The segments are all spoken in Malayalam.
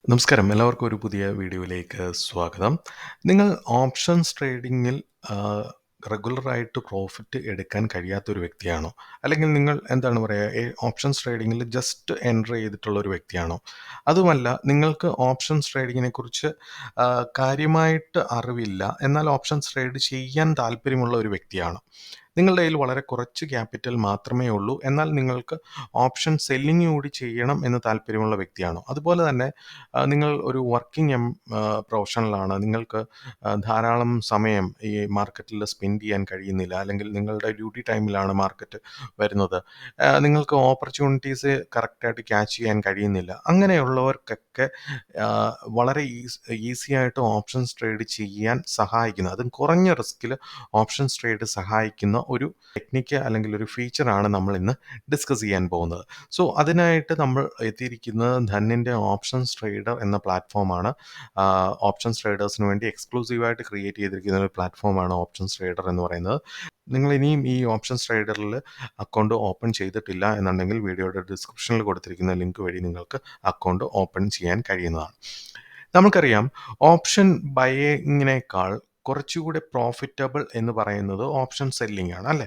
നമസ്കാരം. എല്ലാവർക്കും ഒരു പുതിയ വീഡിയോയിലേക്ക് സ്വാഗതം. നിങ്ങൾ ഓപ്ഷൻസ് ട്രേഡിങ്ങിൽ റെഗുലറായിട്ട് പ്രോഫിറ്റ് എടുക്കാൻ കഴിയാത്തൊരു വ്യക്തിയാണോ? അല്ലെങ്കിൽ നിങ്ങൾ എന്താണ് പറയുക, ഓപ്ഷൻസ് ട്രേഡിങ്ങിൽ ജസ്റ്റ് എൻറർ ചെയ്തിട്ടുള്ള ഒരു വ്യക്തിയാണോ? അതുമല്ല, നിങ്ങൾക്ക് ഓപ്ഷൻസ് ട്രേഡിങ്ങിനെക്കുറിച്ച് കാര്യമായിട്ട് അറിവില്ല, എന്നാൽ ഓപ്ഷൻസ് ട്രേഡ് ചെയ്യാൻ താല്പര്യമുള്ള ഒരു വ്യക്തിയാണോ? നിങ്ങളുടെ കയ്യിൽ വളരെ കുറച്ച് ക്യാപിറ്റൽ മാത്രമേ ഉള്ളൂ, എന്നാൽ നിങ്ങൾക്ക് ഓപ്ഷൻ സെല്ലിംഗ് കൂടി ചെയ്യണം എന്ന് താല്പര്യമുള്ള വ്യക്തിയാണോ? അതുപോലെ തന്നെ നിങ്ങൾ ഒരു വർക്കിംഗ് പ്രൊഫഷണലാണ്. നിങ്ങൾക്ക് ധാരാളം സമയം ഈ മാർക്കറ്റിൽ സ്പെൻഡ് ചെയ്യാൻ കഴിയുന്നില്ല, അല്ലെങ്കിൽ നിങ്ങളുടെ ഡ്യൂട്ടി ടൈമിലാണ് മാർക്കറ്റ് വരുന്നത്. നിങ്ങൾക്ക് ഓപ്പർച്യൂണിറ്റീസ് കറക്റ്റായിട്ട് ക്യാച്ച് ചെയ്യാൻ കഴിയുന്നില്ല. അങ്ങനെയുള്ളവർക്കൊക്കെ വളരെ ഈസി ആയിട്ട് ഓപ്ഷൻസ് ട്രേഡ് ചെയ്യാൻ സഹായിക്കുന്ന, അതും കുറഞ്ഞ റിസ്കിൽ ഓപ്ഷൻസ് ട്രേഡ് സഹായിക്കുന്ന ഒരു ടെക്നിക്ക് അല്ലെങ്കിൽ ഒരു ഫീച്ചറാണ് നമ്മൾ ഇന്ന് ഡിസ്കസ് ചെയ്യാൻ പോകുന്നത്. സോ അതിനായിട്ട് നമ്മൾ എത്തിയിരിക്കുന്നത് ധന്യൻ്റെ ഓപ്ഷൻസ് ട്രേഡർ എന്ന പ്ലാറ്റ്ഫോമാണ്. ഓപ്ഷൻസ് ട്രേഡേഴ്സിന് വേണ്ടി എക്സ്ക്ലൂസീവായിട്ട് ക്രിയേറ്റ് ചെയ്തിരിക്കുന്ന ഒരു പ്ലാറ്റ്ഫോമാണ് ഓപ്ഷൻസ് ട്രേഡർ എന്ന് പറയുന്നത്. നിങ്ങൾ ഇനിയും ഈ ഓപ്ഷൻസ് ട്രേഡറിൽ അക്കൗണ്ട് ഓപ്പൺ ചെയ്തിട്ടില്ല എന്നുണ്ടെങ്കിൽ വീഡിയോയുടെ ഡിസ്ക്രിപ്ഷനിൽ കൊടുത്തിരിക്കുന്ന ലിങ്ക് വഴി നിങ്ങൾക്ക് അക്കൗണ്ട് ഓപ്പൺ ചെയ്യാൻ കഴിയുന്നതാണ്. നമുക്കറിയാം, ഓപ്ഷൻ ബൈയിങ്ങിനേക്കാൾ കുറച്ചുകൂടെ പ്രോഫിറ്റബിൾ എന്ന് പറയുന്നത് ഓപ്ഷൻ സെല്ലിംഗ് ആണ്, അല്ലേ?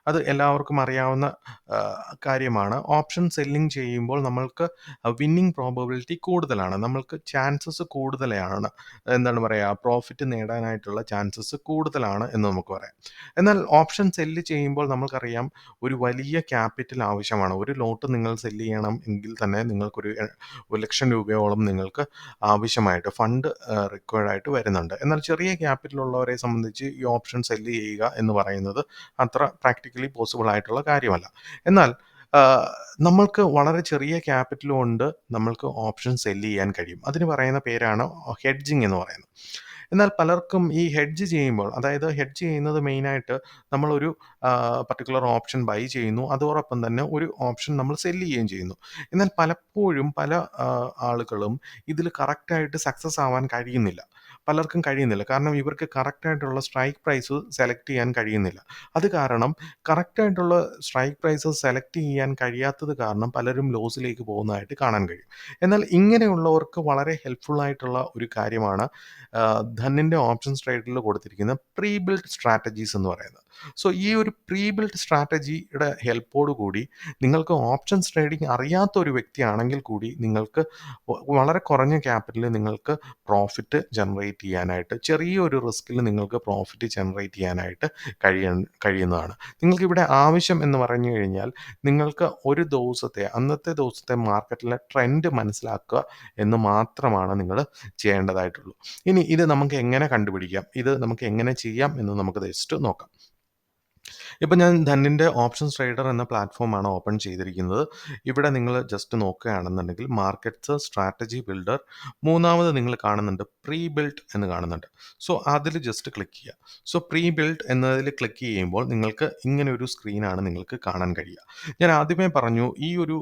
അത് എല്ലാവർക്കും അറിയാവുന്ന കാര്യമാണ്. ഓപ്ഷൻ സെല്ലിംഗ് ചെയ്യുമ്പോൾ നമ്മൾക്ക് വിന്നിംഗ് പ്രോബബിലിറ്റി കൂടുതലാണ്, നമ്മൾക്ക് ചാൻസസ് കൂടുതലാണ്, എന്താണ് പറയുക, പ്രോഫിറ്റ് നേടാനായിട്ടുള്ള ചാൻസസ് കൂടുതലാണ് എന്ന് നമുക്ക് പറയാം. എന്നാൽ ഓപ്ഷൻ സെല്ല് ചെയ്യുമ്പോൾ നമുക്കറിയാം, ഒരു വലിയ ക്യാപിറ്റൽ ആവശ്യമാണ്. ഒരു ലോട്ട് നിങ്ങൾ സെല്ല് ചെയ്യണം എങ്കിൽ തന്നെ നിങ്ങൾക്കൊരു 1,00,000 രൂപയോളം നിങ്ങൾക്ക് ആവശ്യമായിട്ട് ഫണ്ട് റിക്വയർഡ് ആയിട്ട് വരുന്നുണ്ട്. എന്നാൽ ചെറിയ ക്യാപിറ്റലുള്ളവരെ സംബന്ധിച്ച് ഈ ഓപ്ഷൻ സെല്ല് ചെയ്യുക എന്ന് പറയുന്നത് അത്ര പ്രാക്ടിക്കലി പോസിബിൾ ആയിട്ടുള്ള കാര്യമല്ല. എന്നാൽ നമ്മൾക്ക് വളരെ ചെറിയ ക്യാപിറ്റൽ കൊണ്ട് നമ്മൾക്ക് ഓപ്ഷൻ സെല്ല് ചെയ്യാൻ കഴിയും. അതിന് പറയുന്ന പേരാണ് ഹെഡ്ജിങ് എന്ന് പറയുന്നത്. എന്നാൽ പലർക്കും ഈ ഹെഡ്ജ് ചെയ്യുമ്പോൾ, അതായത് ഹെഡ്ജ് ചെയ്യുന്നത് മെയിനായിട്ട് നമ്മളൊരു പർട്ടിക്കുലർ ഓപ്ഷൻ ബൈ ചെയ്യുന്നു, അതോടൊപ്പം തന്നെ ഒരു ഓപ്ഷൻ നമ്മൾ സെല്ല് ചെയ്യുകയും ചെയ്യുന്നു. എന്നാൽ പലപ്പോഴും പല ആളുകളും ഇതിൽ കറക്റ്റായിട്ട് സക്സസ് ആവാൻ കഴിയുന്നില്ല. പലർക്കും കഴിയുന്നില്ല. കാരണം ഇവർക്ക് കറക്റ്റായിട്ടുള്ള സ്ട്രൈക്ക് പ്രൈസ് സെലക്ട് ചെയ്യാൻ കഴിയുന്നില്ല. അത് കാരണം കറക്റ്റായിട്ടുള്ള സ്ട്രൈക്ക് പ്രൈസ് സെലക്ട് ചെയ്യാൻ കഴിയാത്തത് കാരണം പലരും ലോസിലേക്ക് പോകുന്നതായിട്ട് കാണാൻ കഴിയും. എന്നാൽ ഇങ്ങനെയുള്ളവർക്ക് വളരെ ഹെൽപ്ഫുൾ ആയിട്ടുള്ള ഒരു കാര്യമാണ് ധന്യൻ്റെ ഓപ്ഷൻസ് ട്രേഡിൽ കൊടുത്തിരിക്കുന്ന പ്രീ ബിൽഡ് സ്ട്രാറ്റജീസ് എന്ന് പറയുന്നത്. സോ ഈ ഒരു പ്രീ ബിൽഡ് സ്ട്രാറ്റജിയുടെ ഹെൽപ്പോട് കൂടി നിങ്ങൾക്ക് ഓപ്ഷൻസ് ട്രേഡിംഗ് അറിയാത്ത ഒരു വ്യക്തിയാണെങ്കിൽ കൂടി നിങ്ങൾക്ക് വളരെ കുറഞ്ഞ ക്യാപിറ്റലിൽ നിങ്ങൾക്ക് പ്രോഫിറ്റ് ജനറേറ്റ് ചെയ്യാനായിട്ട്, ചെറിയൊരു റിസ്കിൽ നിങ്ങൾക്ക് പ്രോഫിറ്റ് ജനറേറ്റ് ചെയ്യാനായിട്ട് കഴിയുന്നതാണ്. നിങ്ങൾക്കിവിടെ ആവശ്യം എന്ന് പറഞ്ഞു കഴിഞ്ഞാൽ, നിങ്ങൾക്ക് ഒരു ദിവസത്തെ, അന്നത്തെ ദിവസത്തെ മാർക്കറ്റിലെ ട്രെൻഡ് മനസ്സിലാക്കുക എന്ന് മാത്രമാണ് നിങ്ങൾ ചെയ്യേണ്ടതായിട്ടുള്ളൂ. ഇനി ഇത് നമുക്ക് എങ്ങനെ കണ്ടുപിടിക്കാം, ഇത് നമുക്ക് എങ്ങനെ ചെയ്യാം എന്ന് നമുക്ക് ജസ്റ്റ് നോക്കാം. ഇപ്പം ഞാൻ ധന്യൻ്റെ ഓപ്ഷൻസ് ട്രേഡർ എന്ന പ്ലാറ്റ്ഫോമാണ് ഓപ്പൺ ചെയ്തിരിക്കുന്നത്. ഇവിടെ നിങ്ങൾ ജസ്റ്റ് നോക്കുകയാണെന്നുണ്ടെങ്കിൽ മാർക്കറ്റ്സ്, സ്ട്രാറ്റജി ബിൽഡർ, മൂന്നാമത് നിങ്ങൾ കാണുന്നുണ്ട് പ്രീ ബിൽഡ് എന്ന് കാണുന്നുണ്ട്. സോ അതിൽ ജസ്റ്റ് ക്ലിക്ക് ചെയ്യുക. സോ പ്രീ ബിൽഡ് എന്നതിൽ ക്ലിക്ക് ചെയ്യുമ്പോൾ നിങ്ങൾക്ക് ഇങ്ങനെ ഒരു സ്ക്രീനാണ് നിങ്ങൾക്ക് കാണാൻ കഴിയുക. ഞാൻ ആദ്യമേ പറഞ്ഞു, ഈ ഒരു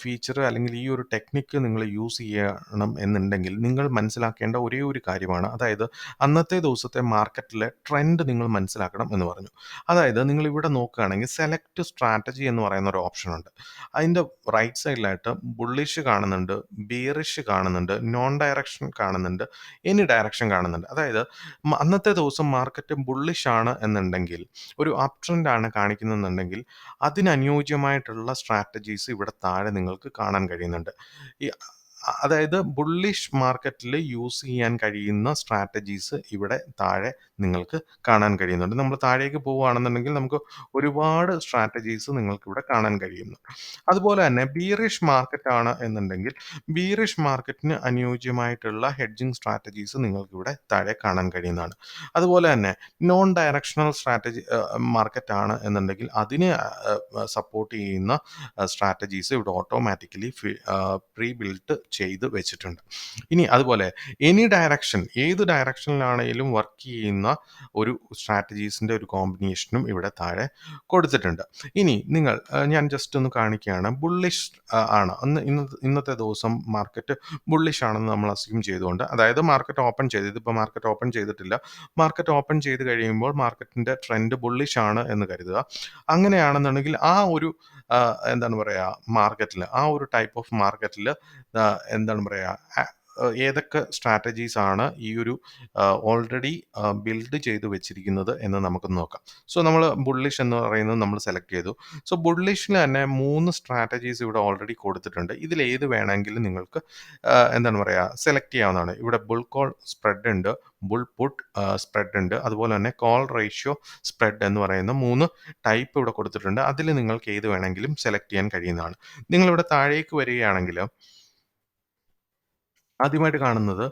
ഫീച്ചർ അല്ലെങ്കിൽ ഈ ഒരു ടെക്നിക്ക് നിങ്ങൾ യൂസ് ചെയ്യണം എന്നുണ്ടെങ്കിൽ നിങ്ങൾ മനസ്സിലാക്കേണ്ട ഒരേ ഒരു കാര്യമാണ്, അതായത് അന്നത്തെ ദിവസത്തെ മാർക്കറ്റിലെ ട്രെൻഡ് നിങ്ങൾ മനസ്സിലാക്കണം എന്ന് പറഞ്ഞു. അതായത് നിങ്ങൾ ഇവിടെ നോക്കുകയാണെങ്കിൽ സെലക്ട് സ്ട്രാറ്റജി എന്ന് പറയുന്ന ഒരു ഓപ്ഷൻ ഉണ്ട്. അതിൻ്റെ റൈറ്റ് സൈഡിലായിട്ട് ബുള്ളിഷ് കാണുന്നുണ്ട്, ബിയറിഷ് കാണുന്നുണ്ട്, നോൺ ഡയറക്ഷൻ കാണുന്നുണ്ട്, എനി ഡയറക്ഷൻ കാണുന്നുണ്ട്. അതായത് അന്നത്തെ ദിവസം മാർക്കറ്റ് ബുള്ളിഷ് ആണ് എന്നുണ്ടെങ്കിൽ, ഒരു അപ് ട്രെൻഡ് ആണ് കാണിക്കുന്നുണ്ടെങ്കിൽ അതിനനുയോജ്യമായിട്ടുള്ള സ്ട്രാറ്റജീസ് ഇവിടെ താഴെ നിങ്ങൾക്ക് കാണാൻ കഴിയുന്നുണ്ട്. ഈ അതായത് ബുള്ളിഷ് മാർക്കറ്റിൽ യൂസ് ചെയ്യാൻ കഴിയുന്ന സ്ട്രാറ്റജീസ് ഇവിടെ താഴെ നിങ്ങൾക്ക് കാണാൻ കഴിയുന്നുണ്ട്. നമ്മൾ താഴേക്ക് പോവുകയാണെന്നുണ്ടെങ്കിൽ നമുക്ക് ഒരുപാട് സ്ട്രാറ്റജീസ് നിങ്ങൾക്കിവിടെ കാണാൻ കഴിയുന്നു. അതുപോലെ തന്നെ ബീറിഷ് മാർക്കറ്റ് ആണ് എന്നുണ്ടെങ്കിൽ ബീറിഷ് മാർക്കറ്റിന് അനുയോജ്യമായിട്ടുള്ള ഹെഡ്ജിങ് സ്ട്രാറ്റജീസ് നിങ്ങൾക്കിവിടെ താഴെ കാണാൻ കഴിയുന്നതാണ്. അതുപോലെ തന്നെ നോൺ ഡയറക്ഷണൽ സ്ട്രാറ്റജി മാർക്കറ്റ് ആണ് എന്നുണ്ടെങ്കിൽ അതിന് സപ്പോർട്ട് ചെയ്യുന്ന സ്ട്രാറ്റജീസ് ഇവിടെ ഓട്ടോമാറ്റിക്കലി പ്രീ ബിൽറ്റ് ചെയ്ത് വെച്ചിട്ടുണ്ട്. ഇനി അതുപോലെ എനി ഡയറക്ഷൻ, ഏത് ഡയറക്ഷനിലാണെങ്കിലും വർക്ക് ചെയ്യുന്ന ഒരു സ്ട്രാറ്റജീസിൻ്റെ ഒരു കോമ്പിനേഷനും ഇവിടെ താഴെ കൊടുത്തിട്ടുണ്ട്. ഇനി നിങ്ങൾ ഞാൻ ജസ്റ്റ് ഒന്ന് കാണിക്കുകയാണ്. ബുള്ളിഷ് ആണ് ഇന്നത്തെ ദിവസം മാർക്കറ്റ് ബുള്ളിഷ് ആണെന്ന് നമ്മൾ അസ്യൂം ചെയ്തുകൊണ്ട്, അതായത് മാർക്കറ്റ് ഓപ്പൺ ചെയ്ത്, ഇതിപ്പോൾ മാർക്കറ്റ് ഓപ്പൺ ചെയ്തിട്ടില്ല, മാർക്കറ്റ് ഓപ്പൺ ചെയ്ത് കഴിയുമ്പോൾ മാർക്കറ്റിൻ്റെ ട്രെൻഡ് ബുള്ളിഷ് ആണ് എന്ന് കരുതുക. അങ്ങനെയാണെന്നുണ്ടെങ്കിൽ ആ ഒരു എന്താണ് പറയുക, മാർക്കറ്റിൽ, ആ ഒരു ടൈപ്പ് ഓഫ് മാർക്കറ്റിൽ എന്താണ് പറയുക, ഏതൊക്കെ സ്ട്രാറ്റജീസ് ആണ് ഈ ഒരു ഓൾറെഡി ബിൽഡ് ചെയ്ത് വെച്ചിരിക്കുന്നത് എന്ന് നമുക്കൊന്ന് നോക്കാം. സോ നമ്മൾ ബുള്ളിഷ് എന്ന് പറയുന്നത് നമ്മൾ സെലക്ട് ചെയ്തു. സോ ബുള്ളിഷിൽ തന്നെ 3 സ്ട്രാറ്റജീസ് ഇവിടെ ഓൾറെഡി കൊടുത്തിട്ടുണ്ട്. ഇതിൽ ഏത് വേണമെങ്കിലും നിങ്ങൾക്ക് എന്താണ് പറയുക സെലക്ട് ചെയ്യാവുന്നതാണ്. ഇവിടെ ബുൾ കോൾ സ്പ്രെഡ് ഉണ്ട്, ബുൾ പുട്ട് സ്പ്രെഡ് ഉണ്ട്, അതുപോലെ തന്നെ കോൾ റേഷ്യോ സ്പ്രെഡ് എന്ന് പറയുന്ന 3 ടൈപ്പ് ഇവിടെ കൊടുത്തിട്ടുണ്ട്. അതിൽ നിങ്ങൾക്ക് ഏത് വേണമെങ്കിലും സെലക്ട് ചെയ്യാൻ കഴിയുന്നതാണ്. നിങ്ങളിവിടെ താഴേക്ക് വരികയാണെങ്കിൽ ആദ്യമായിട്ട് കാണുന്നത്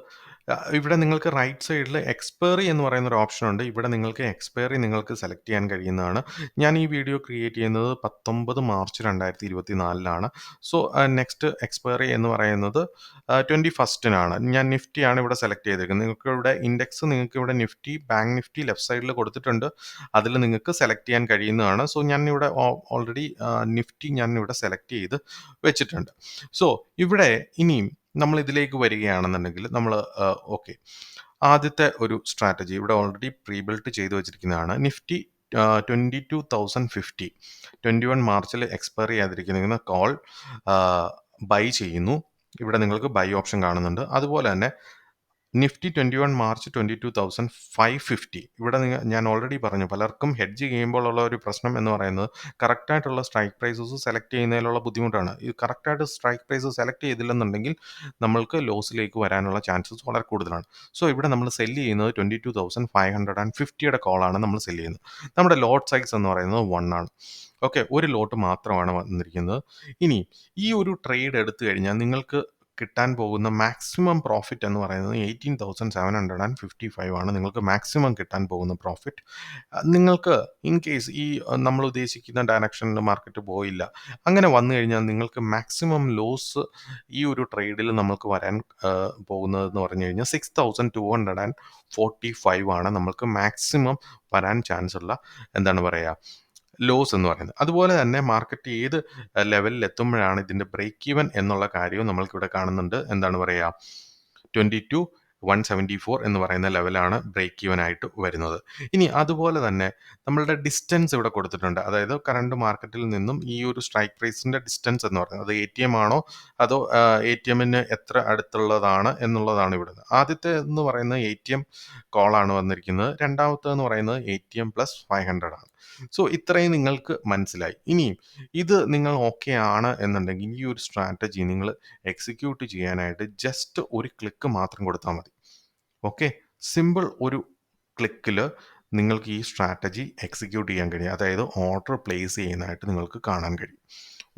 ഇവിടെ നിങ്ങൾക്ക് റൈറ്റ് സൈഡിൽ എക്സ്പയറി എന്ന് പറയുന്ന ഒരു ഓപ്ഷൻ ഉണ്ട്. ഇവിടെ നിങ്ങൾക്ക് എക്സ്പയറി നിങ്ങൾക്ക് സെലക്ട് ചെയ്യാൻ കഴിയുന്നതാണ്. ഞാൻ ഈ വീഡിയോ ക്രിയേറ്റ് ചെയ്യുന്നത് 19 മാർച്ച് 2024 സോ നെക്സ്റ്റ് എക്സ്പയറി എന്ന് പറയുന്നത് 21 ഞാൻ നിഫ്റ്റിയാണ് ഇവിടെ സെലക്ട് ചെയ്തിരിക്കുന്നത്. നിങ്ങൾക്ക് ഇവിടെ ഇൻഡെക്സ് നിങ്ങൾക്ക് ഇവിടെ നിഫ്റ്റി, ബാങ്ക് നിഫ്റ്റി ലെഫ്റ്റ് സൈഡിൽ കൊടുത്തിട്ടുണ്ട്. അതിൽ നിങ്ങൾക്ക് സെലക്ട് ചെയ്യാൻ കഴിയുന്നതാണ്. സോ ഞാൻ ഇവിടെ ഓൾറെഡി നിഫ്റ്റി ഞാൻ ഇവിടെ സെലക്ട് ചെയ്ത് വെച്ചിട്ടുണ്ട്. സോ ഇവിടെ ഇനിയും നമ്മൾ ഇതിലേക്ക് വരികയാണെന്നുണ്ടെങ്കിൽ നമ്മൾ ഓക്കെ, ആദ്യത്തെ ഒരു സ്ട്രാറ്റജി ഇവിടെ ഓൾറെഡി പ്രീ ബിൽട്ട് ചെയ്ത് വെച്ചിരിക്കുന്നതാണ്. നിഫ്റ്റി 22,050 21 മാർച്ചിൽ എക്സ്പയർ ചെയ്യാതിരിക്കുന്ന കോൾ ബൈ ചെയ്യുന്നു. ഇവിടെ നിങ്ങൾക്ക് ബൈ ഓപ്ഷൻ കാണുന്നുണ്ട്. അതുപോലെ തന്നെ നിഫ്റ്റി 21 മാർച്ച് 22,550 ഇവിടെ ഞാൻ ഓൾറെഡി പറഞ്ഞു, പലർക്കും ഹെഡ്ജ് ചെയ്യുമ്പോൾ ഉള്ള ഒരു പ്രശ്നം എന്ന് പറയുന്നത് കറക്റ്റായിട്ടുള്ള സ്ട്രൈക്ക് പ്രൈസസ് സെലക്ട് ചെയ്യുന്നതിലുള്ള ബുദ്ധിമുട്ടാണ്. ഈ കറക്റ്റായിട്ട് സ്ട്രൈക്ക് പ്രൈസ് സെലക്ട് ചെയ്തില്ലെന്നുണ്ടെങ്കിൽ നമ്മൾക്ക് ലോസിലേക്ക് വരാനുള്ള ചാൻസസ് വളരെ കൂടുതലാണ്. സോ ഇവിടെ നമ്മൾ സെല്ല് ചെയ്യുന്നത് 22,550യുടെ കോളാണ് നമ്മൾ സെല്ല് ചെയ്യുന്നത്. നമ്മുടെ ലോട്ട് സൈസ് എന്ന് പറയുന്നത് 1 ആണ്. ഓക്കെ, ഒരു ലോട്ട് മാത്രമാണ് വന്നിരിക്കുന്നത്. ഇനി ഈ ഒരു ട്രേഡ് എടുത്തു കഴിഞ്ഞാൽ നിങ്ങൾക്ക് കിട്ടാൻ പോകുന്ന മാക്സിമം പ്രോഫിറ്റ് എന്ന് പറയുന്നത് 18,755 ആണ് നിങ്ങൾക്ക് മാക്സിമം കിട്ടാൻ പോകുന്ന പ്രോഫിറ്റ്. നിങ്ങൾക്ക് ഇൻ കേസ് ഈ നമ്മൾ ഉദ്ദേശിക്കുന്ന ഡയറക്ഷനിൽ മാർക്കറ്റ് പോയില്ല, അങ്ങനെ വന്നു കഴിഞ്ഞാൽ നിങ്ങൾക്ക് മാക്സിമം ലോസ് ഈ ഒരു ട്രേഡിൽ നമുക്ക് വരാൻ പോകുന്നതെന്ന് പറഞ്ഞു കഴിഞ്ഞാൽ 6,245 ആണ് നമ്മൾക്ക് മാക്സിമം വരാൻ ചാൻസ് ഉള്ള എന്താണ് പറയുക ലോസ് എന്ന് പറയുന്നത്. അതുപോലെ തന്നെ മാർക്കറ്റ് ഏത് ലെവലിൽ എത്തുമ്പോഴാണ് ഇതിൻ്റെ ബ്രേക്ക് ഈവൻ എന്നുള്ള കാര്യവും നമ്മൾക്കിവിടെ കാണുന്നുണ്ട്. എന്താണ് പറയുക 22,174 എന്ന് പറയുന്ന ലെവലാണ് ബ്രേക്ക് ഈവൻ ആയിട്ട് വരുന്നത്. ഇനി അതുപോലെ തന്നെ നമ്മളുടെ ഡിസ്റ്റൻസ് ഇവിടെ കൊടുത്തിട്ടുണ്ട്. അതായത് കറണ്ട് മാർക്കറ്റിൽ നിന്നും ഈ ഒരു സ്ട്രൈക്ക് പ്രൈസിൻ്റെ ഡിസ്റ്റൻസ് എന്ന് പറയുന്നത് അത് ATM ആണോ അതോ ATMന് എത്ര അടുത്തുള്ളതാണ് എന്നുള്ളതാണ് ഇവിടെ. ആദ്യത്തെ എന്ന് പറയുന്നത് ATM കോളാണ് വന്നിരിക്കുന്നത്. രണ്ടാമത്തേന്ന് പറയുന്നത് ATM പ്ലസ് 500 ആണ്. സോ ഇത്രയും നിങ്ങൾക്ക് മനസ്സിലായി. ഇനിയും ഇത് നിങ്ങൾ ഓക്കെ ആണ് എന്നുണ്ടെങ്കിൽ ഈ ഒരു സ്ട്രാറ്റജി നിങ്ങൾ എക്സിക്യൂട്ട് ചെയ്യാനായിട്ട് ജസ്റ്റ് ഒരു ക്ലിക്ക് മാത്രം കൊടുത്താൽ മതി. ഓക്കെ, സിമ്പിൾ ഒരു ക്ലിക്കിൽ നിങ്ങൾക്ക് ഈ സ്ട്രാറ്റജി എക്സിക്യൂട്ട് ചെയ്യാൻ കഴിയും. അതായത് ഓർഡർ പ്ലേസ് ചെയ്യുന്നതായിട്ട് നിങ്ങൾക്ക് കാണാൻ കഴിയും.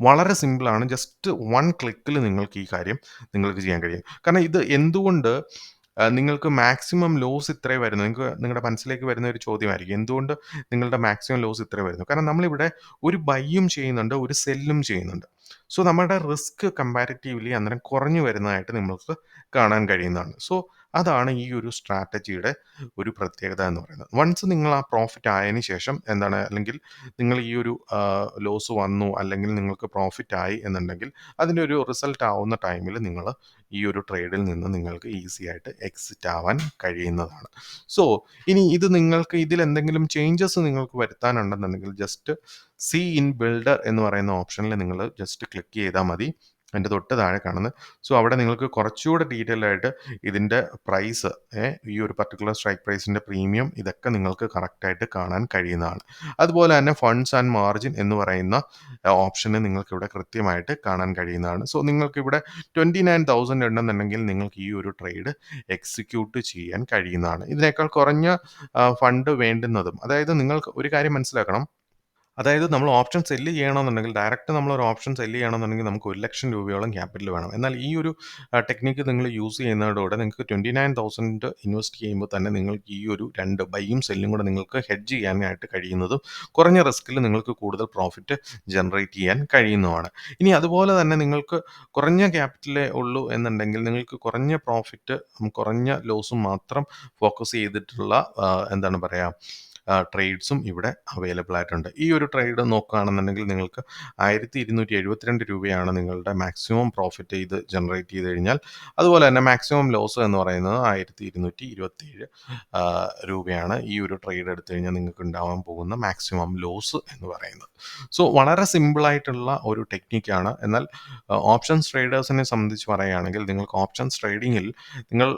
വളരെ സിമ്പിളാണ്. ജസ്റ്റ് 1 ക്ലിക്കിൽ നിങ്ങൾക്ക് ഈ കാര്യം നിങ്ങൾക്ക് ചെയ്യാൻ കഴിയും. കാരണം ഇത് എന്തുകൊണ്ട് നിങ്ങൾക്ക് മാക്സിമം ലോസ് ഇത്രേ വരുന്നു? നിങ്ങൾക്ക് നിങ്ങളുടെ മനസ്സിലേക്ക് വരുന്ന ഒരു ചോദ്യമായിരിക്കും. എന്തുകൊണ്ട് നിങ്ങളുടെ മാക്സിമം ലോസ് ഇത്രേ വരുന്നു? കാരണം നമ്മളിവിടെ ഒരു ബൈയും ചെയ്യുന്നുണ്ട്, ഒരു സെല്ലും ചെയ്യുന്നുണ്ട്. സോ നമ്മുടെ റിസ്ക് കമ്പാരിറ്റീവ്ലി അന്നേരം കുറഞ്ഞു വരുന്നതായിട്ട് നിങ്ങൾക്ക് കാണാൻ കഴിയുന്നതാണ്. സോ അതാണ് ഈ ഒരു സ്ട്രാറ്റജിയുടെ ഒരു പ്രത്യേകത എന്ന് പറയുന്നത്. വൺസ് നിങ്ങൾ ആ പ്രോഫിറ്റ് ആയതിന് ശേഷം എന്താണ്, അല്ലെങ്കിൽ നിങ്ങൾ ഈ ഒരു ലോസ് വന്നു അല്ലെങ്കിൽ നിങ്ങൾക്ക് പ്രോഫിറ്റ് ആയി എന്നുണ്ടെങ്കിൽ അതിൻ്റെ ഒരു റിസൾട്ട് ആവുന്ന ടൈമിൽ നിങ്ങൾ ഈ ഒരു ട്രേഡിൽ നിന്ന് നിങ്ങൾക്ക് ഈസി ആയിട്ട് എക്സിറ്റ് ആവാൻ കഴിയുന്നതാണ്. സോ ഇനി ഇത് നിങ്ങൾക്ക് ഇതിൽ എന്തെങ്കിലും ചേഞ്ചസ് നിങ്ങൾക്ക് വരുത്താനുണ്ടെന്നുണ്ടെങ്കിൽ ജസ്റ്റ് സി ഇൻ ബിൽഡർ എന്ന് പറയുന്ന ഓപ്ഷനിൽ നിങ്ങൾ ജസ്റ്റ് ക്ലിക്ക് ചെയ്താൽ മതി. അതിൻ്റെ തൊട്ട് താഴെ കാണുന്നത്. സോ അവിടെ നിങ്ങൾക്ക് കുറച്ചുകൂടെ ഡീറ്റെയിൽ ആയിട്ട് ഇതിൻ്റെ പ്രൈസ്, ഈ ഒരു പർട്ടിക്കുലർ സ്ട്രൈക്ക് പ്രൈസിൻ്റെ പ്രീമിയം, ഇതൊക്കെ നിങ്ങൾക്ക് കറക്റ്റായിട്ട് കാണാൻ കഴിയുന്നതാണ്. അതുപോലെ തന്നെ ഫണ്ട്സ് ആൻഡ് മാർജിൻ എന്ന് പറയുന്ന ഓപ്ഷന് നിങ്ങൾക്ക് ഇവിടെ കൃത്യമായിട്ട് കാണാൻ കഴിയുന്നതാണ്. സോ നിങ്ങൾക്കിവിടെ 29,000 ഉണ്ടെന്നുണ്ടെങ്കിൽ നിങ്ങൾക്ക് ഈ ഒരു ട്രേഡ് എക്സിക്യൂട്ട് ചെയ്യാൻ കഴിയുന്നതാണ്. ഇതിനേക്കാൾ കുറഞ്ഞ ഫണ്ട് വേണ്ടുന്നതും, അതായത് നിങ്ങൾക്ക് ഒരു കാര്യം മനസ്സിലാക്കണം. അതായത് നമ്മൾ ഓപ്ഷൻ സെല്ല് ചെയ്യണമെന്നുണ്ടെങ്കിൽ ഡയറക്റ്റ് നമ്മളൊരു ഓപ്ഷൻ സെല്ല് ചെയ്യണമെന്നുണ്ടെങ്കിൽ നമുക്ക് 1,00,000 രൂപയോളം ക്യാപിറ്റൽ വേണം. എന്നാൽ ഈ ഒരു ടെക്നിക്ക് നിങ്ങൾ യൂസ് ചെയ്യുന്നതോടെ നിങ്ങൾക്ക് 29,000 ഇൻവെസ്റ്റ് ചെയ്യുമ്പോൾ തന്നെ നിങ്ങൾക്ക് ഈ ഒരു 2 ബൈയും സെല്ലും കൂടെ നിങ്ങൾക്ക് ഹെഡ്ജ് ചെയ്യാനായിട്ട് കഴിയുന്നതും കുറഞ്ഞ റിസ്കിൽ നിങ്ങൾക്ക് കൂടുതൽ പ്രോഫിറ്റ് ജനറേറ്റ് ചെയ്യാൻ കഴിയുന്നതുമാണ്. ഇനി അതുപോലെ തന്നെ നിങ്ങൾക്ക് കുറഞ്ഞ ക്യാപിറ്റലേ ഉള്ളൂ എന്നുണ്ടെങ്കിൽ നിങ്ങൾക്ക് കുറഞ്ഞ പ്രോഫിറ്റ് കുറഞ്ഞ ലോസും മാത്രം ഫോക്കസ് ചെയ്തിട്ടുള്ള എന്താണ് പറയുക ട്രേഡ്സും ഇവിടെ അവൈലബിൾ ആയിട്ടുണ്ട്. ഈ ഒരു ട്രേഡ് നോക്കുകയാണെന്നുണ്ടെങ്കിൽ നിങ്ങൾക്ക് 1272 രൂപയാണ് നിങ്ങളുടെ മാക്സിമം പ്രോഫിറ്റ് ഇത് ജനറേറ്റ് ചെയ്ത് കഴിഞ്ഞാൽ. അതുപോലെ തന്നെ മാക്സിമം ലോസ് എന്ന് പറയുന്നത് 1227 രൂപയാണ് ഈ ഒരു ട്രേഡ് എടുത്തു കഴിഞ്ഞാൽ നിങ്ങൾക്ക് ഉണ്ടാവാൻ പോകുന്ന മാക്സിമം ലോസ് എന്ന് പറയുന്നത്. സോ വളരെ സിമ്പിളായിട്ടുള്ള ഒരു ടെക്നിക്കാണ്. എന്നാൽ ഓപ്ഷൻസ് ട്രേഡേഴ്സിനെ സംബന്ധിച്ച് പറയുകയാണെങ്കിൽ നിങ്ങൾക്ക് ഓപ്ഷൻസ് ട്രേഡിങ്ങിൽ നിങ്ങൾ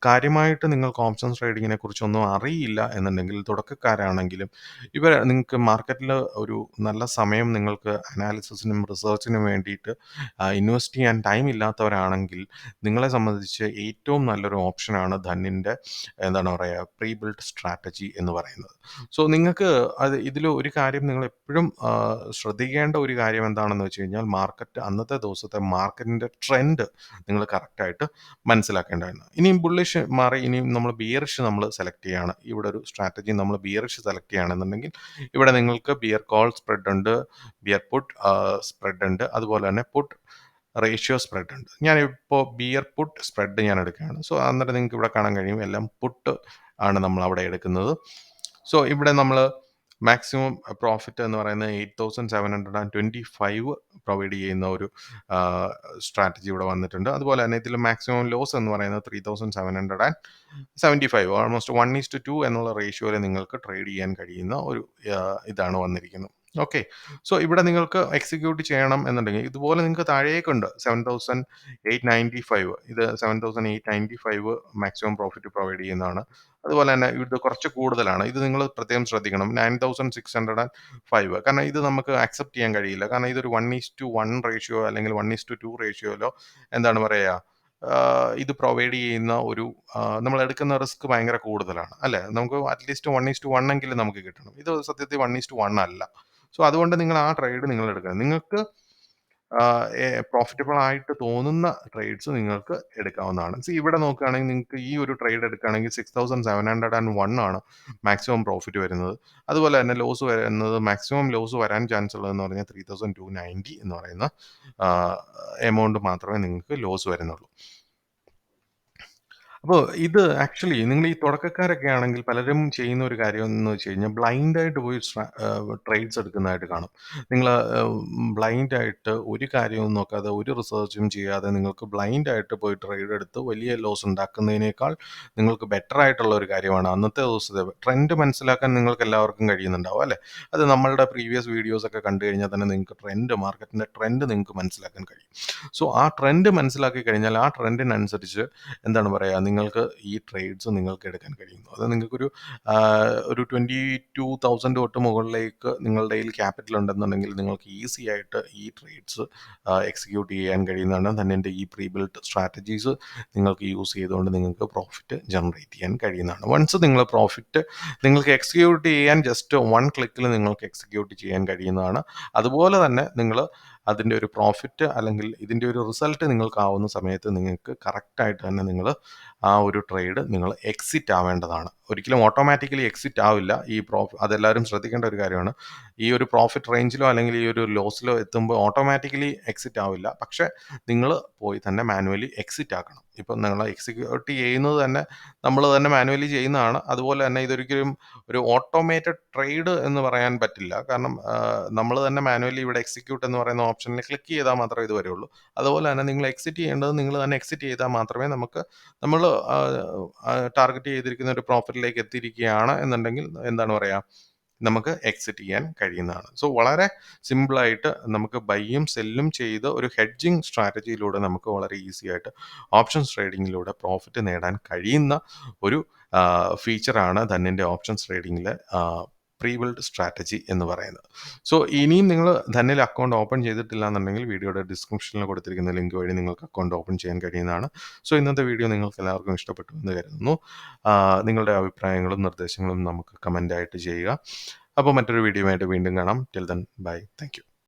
കാര്യമായിട്ട് നിങ്ങൾക്ക് ഓപ്ഷൻസ് ട്രേഡിങ്ങിനെ കുറിച്ചൊന്നും അറിയില്ല എന്നുണ്ടെങ്കിൽ, തുടക്കക്കാരാണെങ്കിലും നിങ്ങൾക്ക് മാർക്കറ്റിൽ ഒരു നല്ല സമയം നിങ്ങൾക്ക് അനാലിസിസിനും റിസർച്ചിനും വേണ്ടിയിട്ട് ഇൻവെസ്റ്റ് ചെയ്യാൻ ടൈം ഇല്ലാത്തവരാണെങ്കിൽ നിങ്ങളെ സംബന്ധിച്ച് ഏറ്റവും നല്ലൊരു ഓപ്ഷനാണ് ധന്നിൻ്റെ എന്താണ് പറയുക പ്രീ ബിൽഡ് സ്ട്രാറ്റജി എന്ന് പറയുന്നത്. സോ നിങ്ങൾക്ക് ഇതിൽ ഒരു കാര്യം നിങ്ങൾ എപ്പോഴും ശ്രദ്ധിക്കേണ്ട ഒരു കാര്യം എന്താണെന്ന് വെച്ച് കഴിഞ്ഞാൽ, അന്നത്തെ ദിവസത്തെ മാർക്കറ്റിൻ്റെ ട്രെൻഡ് നിങ്ങൾ കറക്റ്റായിട്ട് മനസ്സിലാക്കേണ്ടതാണ്. ഇനിയും ബുള്ളിഷ് മാറി ഇനിയും നമ്മൾ ബിയറിഷ് നമ്മൾ സെലക്ട് ചെയ്യുകയാണ്. ഇവിടെ ഒരു സ്ട്രാറ്റജി നമ്മൾ ബിയറിഷ് സെലക്ട് ചെയ്യുകയാണെന്നുണ്ടെങ്കിൽ ഇവിടെ നിങ്ങൾക്ക് ബിയർ കോൾ സ്പ്രെഡ് ഉണ്ട്, ബിയർ പുട്ട് സ്പ്രെഡ് ഉണ്ട്, അതുപോലെ തന്നെ പുട്ട് റേഷ്യോ സ്പ്രെഡ് ഉണ്ട്. ഞാനിപ്പോൾ ബിയർ പുട്ട് സ്പ്രെഡ് ഞാൻ എടുക്കുകയാണ്. സോ അന്നേരം നിങ്ങൾക്ക് ഇവിടെ കാണാൻ കഴിയും എല്ലാം പുട്ട് ആണ് നമ്മൾ അവിടെ എടുക്കുന്നത്. സോ ഇവിടെ നമ്മൾ മാക്സിമം പ്രോഫിറ്റ് എന്ന് പറയുന്നത് 8725 പ്രൊവൈഡ് ചെയ്യുന്ന ഒരു സ്ട്രാറ്റജി ഇവിടെ വന്നിട്ടുണ്ട്. അതുപോലെ തന്നെ ഇതിൽ മാക്സിമം ലോസ് എന്ന് പറയുന്നത് 3775, ഓൾമോസ്റ്റ് 1:2 എന്നുള്ള റേഷ്യോയിൽ നിങ്ങൾക്ക് ട്രേഡ് ചെയ്യാൻ കഴിയുന്ന ഒരു ഇതാണ് വന്നിരിക്കുന്നത്. ഓക്കെ, സോ ഇവിടെ നിങ്ങൾക്ക് എക്സിക്യൂട്ട് ചെയ്യണം എന്നുണ്ടെങ്കിൽ ഇതുപോലെ നിങ്ങൾക്ക് താഴേക്കുണ്ട് 7895. ഇത് 7895 മാക്സിമം പ്രോഫിറ്റ് പ്രൊവൈഡ് ചെയ്യുന്നതാണ്. അതുപോലെ തന്നെ ഇത് കുറച്ച് കൂടുതലാണ്. ഇത് നിങ്ങൾ പ്രത്യേകം ശ്രദ്ധിക്കണം. 9605, കാരണം ഇത് നമുക്ക് അക്സെപ്റ്റ് ചെയ്യാൻ കഴിയില്ല. കാരണം ഇതൊരു 1:1 റേഷ്യോ അല്ലെങ്കിൽ 1:2 റേഷ്യോയിലോ എന്താണ് പറയുക ഇത് പ്രൊവൈഡ് ചെയ്യുന്ന ഒരു നമ്മൾ എടുക്കുന്ന റിസ്ക് ഭയങ്കര കൂടുതലാണ് അല്ലേ. നമുക്ക് അറ്റ്ലീസ്റ്റ് 1:1 എങ്കിലും നമുക്ക് കിട്ടണം. ഇത് സത്യത്തിൽ 1:1 അല്ല. സോ അതുകൊണ്ട് നിങ്ങൾ ആ ട്രേഡ് നിങ്ങൾ എടുക്കണം. നിങ്ങൾക്ക് പ്രോഫിറ്റബിൾ ആയിട്ട് തോന്നുന്ന ട്രേഡ്സ് നിങ്ങൾക്ക് എടുക്കാവുന്നതാണ്. ഇവിടെ നോക്കുകയാണെങ്കിൽ നിങ്ങൾക്ക് ഈ ഒരു ട്രേഡ് എടുക്കുകയാണെങ്കിൽ 6701 ആണ് മാക്സിമം പ്രോഫിറ്റ് വരുന്നത്. അതുപോലെ തന്നെ ലോസ് വരുന്നത്, മാക്സിമം ലോസ് വരാൻ ചാൻസ് ഉള്ളതെന്ന് പറഞ്ഞാൽ 3290 എന്ന് പറയുന്ന എമൗണ്ട് മാത്രമേ നിങ്ങൾക്ക് ലോസ് വരുന്നുള്ളൂ. അപ്പോൾ ഇത് ആക്ച്വലി നിങ്ങൾ ഈ തുടക്കക്കാരൊക്കെ ആണെങ്കിൽ പലരും ചെയ്യുന്ന ഒരു കാര്യം എന്ന് വെച്ച് കഴിഞ്ഞാൽ ബ്ലൈൻഡായിട്ട് പോയി ട്രേഡ്സ് എടുക്കുന്നതായിട്ട് കാണും. നിങ്ങൾ ബ്ലൈൻഡായിട്ട് ഒരു കാര്യവും നോക്കാതെ ഒരു റിസർച്ചും ചെയ്യാതെ നിങ്ങൾക്ക് ബ്ലൈൻഡായിട്ട് പോയി ട്രേഡ് എടുത്ത് വലിയ ലോസ് ഉണ്ടാക്കുന്നതിനേക്കാൾ നിങ്ങൾക്ക് ബെറ്റർ ആയിട്ടുള്ള ഒരു കാര്യമാണ് അന്നത്തെ ദിവസത്തെ ട്രെൻഡ് മനസ്സിലാക്കാൻ നിങ്ങൾക്ക് എല്ലാവർക്കും കഴിയുന്നുണ്ടാവും അല്ലേ. അത് നമ്മളുടെ പ്രീവിയസ് വീഡിയോസൊക്കെ കണ്ടു കഴിഞ്ഞാൽ തന്നെ നിങ്ങൾക്ക് മാർക്കറ്റിൻ്റെ ട്രെൻഡ് നിങ്ങൾക്ക് മനസ്സിലാക്കാൻ കഴിയും. സോ ആ ട്രെൻഡ് മനസ്സിലാക്കി കഴിഞ്ഞാൽ ആ ട്രെൻഡിനനുസരിച്ച് എന്താണ് പറയുക നിങ്ങൾക്ക് ഈ ട്രേഡ്സ് നിങ്ങൾക്ക് എടുക്കാൻ കഴിയുന്നു. അത് നിങ്ങൾക്കൊരു 22,000 തൊട്ട് മുകളിലേക്ക് നിങ്ങളുടെ കയ്യിൽ ക്യാപിറ്റൽ ഉണ്ടെന്നുണ്ടെങ്കിൽ നിങ്ങൾക്ക് ഈസി ആയിട്ട് ഈ ട്രേഡ്സ് എക്സിക്യൂട്ട് ചെയ്യാൻ കഴിയുന്നതാണ്. തന്നെ ഈ പ്രീ ബിൽഡ് സ്ട്രാറ്റജീസ് നിങ്ങൾക്ക് യൂസ് ചെയ്തുകൊണ്ട് നിങ്ങൾക്ക് പ്രോഫിറ്റ് ജനറേറ്റ് ചെയ്യാൻ കഴിയുന്നതാണ്. വൺസ് നിങ്ങൾക്ക് എക്സിക്യൂട്ട് ചെയ്യാൻ ജസ്റ്റ് 1 ക്ലിക്കിൽ നിങ്ങൾക്ക് എക്സിക്യൂട്ട് ചെയ്യാൻ കഴിയുന്നതാണ്. അതുപോലെ തന്നെ നിങ്ങൾ അതിൻ്റെ ഒരു പ്രോഫിറ്റ് അല്ലെങ്കിൽ ഇതിൻ്റെ ഒരു റിസൾട്ട് നിങ്ങൾക്കാവുന്ന സമയത്ത് നിങ്ങൾക്ക് കറക്റ്റായിട്ട് തന്നെ നിങ്ങൾ ആ ഒരു ട്രേഡ് നിങ്ങൾ എക്സിറ്റ് ആവേണ്ടതാണ്. ഒരിക്കലും ഓട്ടോമാറ്റിക്കലി എക്സിറ്റ് ആവില്ല. അതെല്ലാവരും ശ്രദ്ധിക്കേണ്ട ഒരു കാര്യമാണ്. ഈ ഒരു പ്രോഫിറ്റ് റേഞ്ചിലോ അല്ലെങ്കിൽ ഈ ഒരു ലോസിലോ എത്തുമ്പോൾ ഓട്ടോമാറ്റിക്കലി എക്സിറ്റ് ആവില്ല. പക്ഷേ നിങ്ങൾ പോയി തന്നെ മാനുവലി എക്സിറ്റ് ആക്കണം. ഇപ്പം നിങ്ങൾ എക്സിക്യൂട്ട് ചെയ്യുന്നത് തന്നെ നമ്മൾ തന്നെ മാനുവലി ചെയ്യുന്നതാണ്. അതുപോലെ തന്നെ ഇതൊരിക്കലും ഒരു ഓട്ടോമേറ്റഡ് ട്രേഡ് എന്ന് പറയാൻ പറ്റില്ല. കാരണം നമ്മൾ തന്നെ മാനുവലി ഇവിടെ എക്സിക്യൂട്ട് എന്ന് പറയുന്ന ഓപ്ഷനിൽ ക്ലിക്ക് ചെയ്താൽ മാത്രമേ ഇത് വരുള്ളൂ. അതുപോലെ തന്നെ നിങ്ങൾ എക്സിറ്റ് ചെയ്യേണ്ടത് നിങ്ങൾ തന്നെ എക്സിറ്റ് ചെയ്താൽ മാത്രമേ നമ്മൾ ടാർഗറ്റ് ചെയ്തിരിക്കുന്ന ഒരു പ്രോഫിറ്റിലേക്ക് എത്തിയിരിക്കുകയാണ് എന്നുണ്ടെങ്കിൽ എന്താണ് പറയുക നമുക്ക് എക്സിറ്റ് ചെയ്യാൻ കഴിയുന്നതാണ്. സോ വളരെ സിമ്പിളായിട്ട് നമുക്ക് ബൈയും സെല്ലും ചെയ്ത് ഒരു ഹെഡ്ജിങ് സ്ട്രാറ്റജിയിലൂടെ നമുക്ക് വളരെ ഈസി ആയിട്ട് ഓപ്ഷൻസ് ട്രേഡിങ്ങിലൂടെ പ്രോഫിറ്റ് നേടാൻ കഴിയുന്ന ഒരു ഫീച്ചറാണ് ധന്നിൻ്റെ ഓപ്ഷൻസ് ട്രേഡിങ്ങിലെ പ്രീ ബിൽഡ് സ്ട്രാറ്റജി എന്ന് പറയുന്നത്. സോ ഇനിയും നിങ്ങൾ ധന്നിൽ അക്കൗണ്ട് ഓപ്പൺ ചെയ്തിട്ടില്ല എന്നുണ്ടെങ്കിൽ വീഡിയോയുടെ ഡിസ്ക്രിപ്ഷനിൽ കൊടുത്തിരിക്കുന്ന ലിങ്ക് വഴി നിങ്ങൾക്ക് അക്കൗണ്ട് ഓപ്പൺ ചെയ്യാൻ കഴിയുന്നതാണ്. സോ ഇന്നത്തെ വീഡിയോ നിങ്ങൾക്ക് എല്ലാവർക്കും ഇഷ്ടപ്പെട്ടു എന്ന് കരുതുന്നു. നിങ്ങളുടെ അഭിപ്രായങ്ങളും നിർദ്ദേശങ്ങളും നമുക്ക് കമൻ്റായിട്ട് ചെയ്യുക. അപ്പോൾ മറ്റൊരു വീഡിയോ ആയിട്ട് വീണ്ടും കാണാം. Till then bye. Thank you.